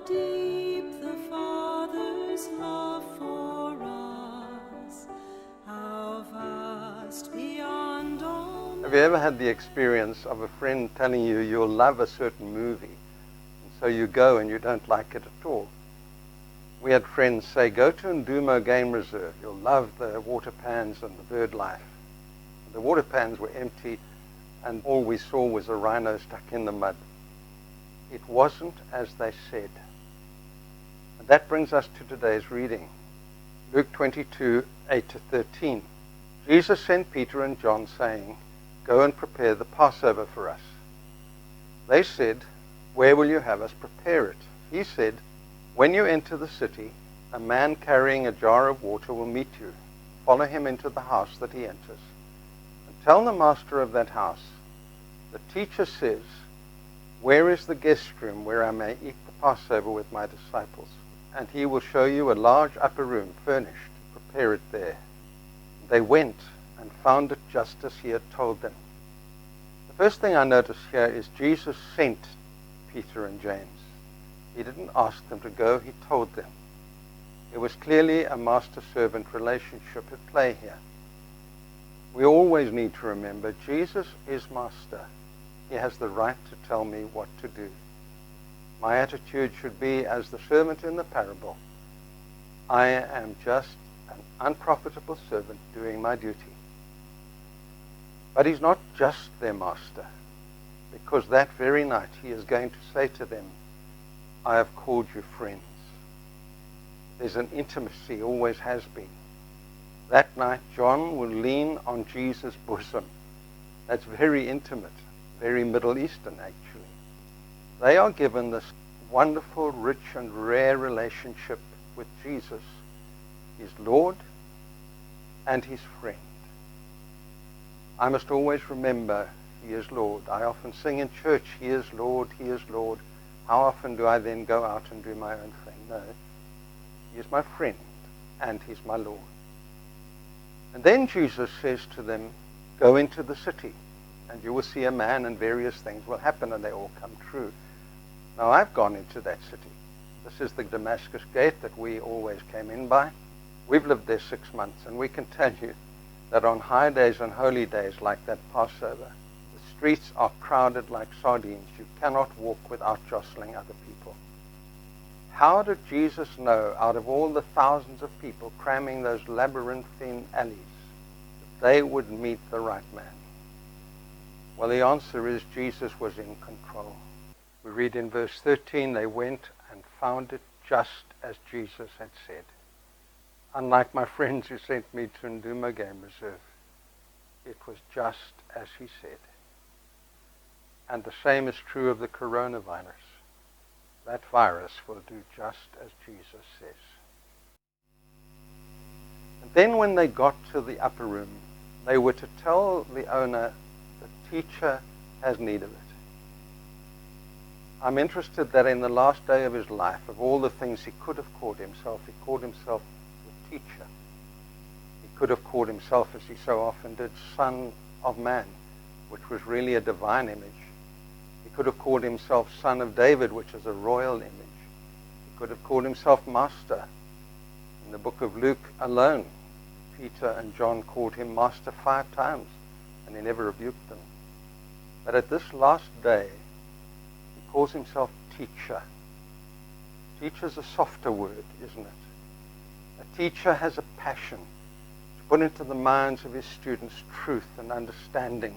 deep the Father's love for us, how vast beyond all. Have you ever had the experience of a friend telling you you'll love a certain movie, and so you go and you don't like it at all? We had friends say, go to Ndumo Game Reserve, you'll love the water pans and the bird life. The water pans were empty, and all we saw was a rhino stuck in the mud. It wasn't as they said. And that brings us to today's reading. Luke 22, 8-13. Jesus sent Peter and John, saying, go and prepare the Passover for us. They said, where will you have us prepare it? He said, when you enter the city, a man carrying a jar of water will meet you. Follow him into the house that he enters. And tell the master of that house, the teacher says, where is the guest room where I may eat the Passover with my disciples? And he will show you a large upper room furnished. Prepare it there. They went and found it just as he had told them. The first thing I notice here is Jesus sent Peter and James. He didn't ask them to go, he told them. There was clearly a master-servant relationship at play here. We always need to remember Jesus is master. He has the right to tell me what to do. My attitude should be as the servant in the parable. I am just an unprofitable servant doing my duty. But he's not just their master, because that very night he is going to say to them, I have called you friends. There's an intimacy, always has been. That night John will lean on Jesus' bosom. That's very intimate, very Middle Eastern actually. They are given this wonderful, rich and rare relationship with Jesus, his Lord and his friend. I must always remember he is Lord. I often sing in church, he is Lord, he is Lord. How often do I then go out and do my own thing? No. He is my friend and he's my Lord. And then Jesus says to them, go into the city and you will see a man and various things will happen, and they all come true. Now I've gone into that city. This is the Damascus Gate that we always came in by. We've lived there 6 months, and we can tell you that on high days and holy days like that Passover, the streets are crowded like sardines. You cannot walk without jostling other people. How did Jesus know, out of all the thousands of people cramming those labyrinthine alleys, that they would meet the right man? Well, the answer is Jesus was in control. We read in verse 13, they went and found it just as Jesus had said. Unlike my friends who sent me to Ndumo Game Reserve, it was just as he said. And the same is true of the coronavirus. That virus will do just as Jesus says. And then when they got to the upper room, they were to tell the owner, the teacher has need of it. I'm interested that in the last day of his life, of all the things he could have called himself, he called himself the teacher. He could have called himself, as he so often did, Son of Man, which was really a divine image. He could have called himself Son of David, which is a royal image. He could have called himself Master. In the book of Luke alone, Peter and John called him Master 5 times, and he never rebuked them. But at this last day, he calls himself Teacher. Teacher is a softer word, isn't it? A teacher has a passion to put into the minds of his students truth and understanding,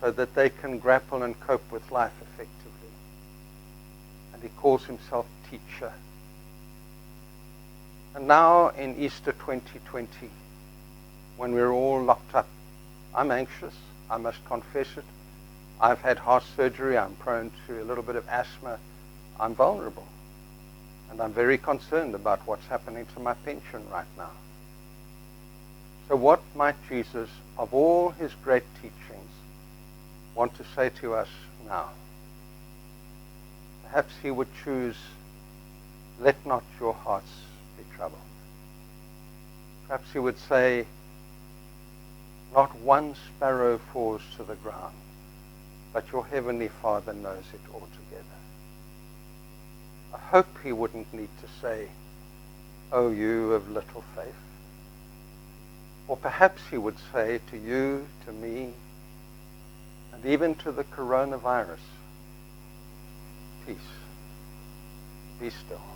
so that they can grapple and cope with life effectively. And he calls himself Teacher. And now in Easter 2020, when we're all locked up, I'm anxious, I must confess it. I've had heart surgery, I'm prone to a little bit of asthma, I'm vulnerable. And I'm very concerned about what's happening to my pension right now. So what might Jesus, of all his great teachings, want to say to us now? Perhaps he would choose, let not your hearts be troubled. Perhaps he would say, not one sparrow falls to the ground, but your heavenly Father knows it altogether. I hope he wouldn't need to say, "Oh, you of little faith." Or perhaps he would say to you, to me, and even to the coronavirus, peace, be still.